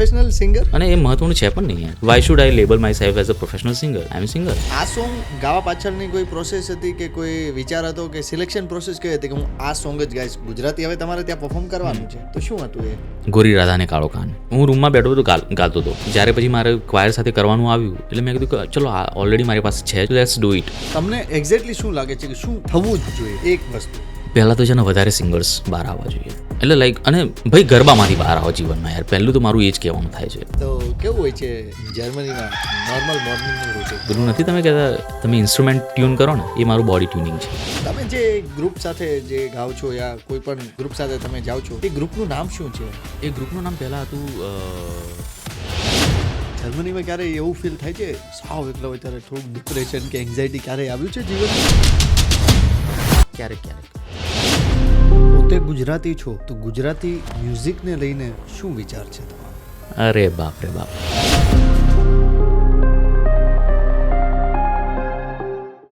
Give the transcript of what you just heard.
Professional singer? અને એ મહત્વનું છે પણ નહીં યાર. Why should I label myself as a professional singer? I am singer. આ સોંગ ગાવા પાછળની કોઈ પ્રોસેસ હતી કે કોઈ વિચાર હતો કે સિલેક્શન પ્રોસેસ કઈ હતી કે હું આ સોંગ જ ગાઈશ? ગુજરાતી હવે તમારે ત્યાં પરફોર્મ કરવાનું છે તો શું હતું એ? ગોરી રાધાને કાળો કાન. હું રૂમમાં બેઠો હતો ગાતો હતો. જ્યારે પછી મારે ક્વાયર સાથે કરવાનું આવ્યું એટલે મેં કીધું કે ચલો આ ઓલરેડી મારી પાસે છે, લેટ્સ ડુ ઇટ. તમને એક્ઝેક્ટલી શું લાગે છે કે શું થવું જ જોઈએ? એક વસ્તુ પહેલાં તો છે ને વધારે સિંગર્સ બહાર આવવા જોઈએ. એટલે લાઈક અને ભાઈ ગરબામાંથી બહાર આવો જીવનમાં યાર. પહેલું તો મારું એ જ કહેવાનું થાય છે. તો કેવું હોય છે જર્મનીમાં નોર્મલ મોર્નિંગનું રૂટીન? પેલું નથી તમે કહેતા તમે ઇન્સ્ટ્રુમેન્ટ ટ્યુન કરો ને, એ મારું બોડી ટ્યુનિંગ છે. તમે જે ગ્રુપ સાથે જે ગાઓ છો યા કોઈ પણ ગ્રુપ સાથે તમે જાઓ છો એ ગ્રુપનું નામ શું છે? એ ગ્રુપનું નામ પહેલાં હતું જર્મનીમાં ક્યારે એવું ફીલ થાય છે સાવ એકલા હોય ત્યારે થોડુંક ડિપ્રેશન કે એન્ઝાયટી ક્યારે આવ્યું છે જીવનમાં? ક્યારેક ક્યારેક. પોતે ગુજરાતી છો તો ગુજરાતી મ્યુઝિકને લઈને શું વિચાર છે તમારો? અરે બાપ રે બાપ.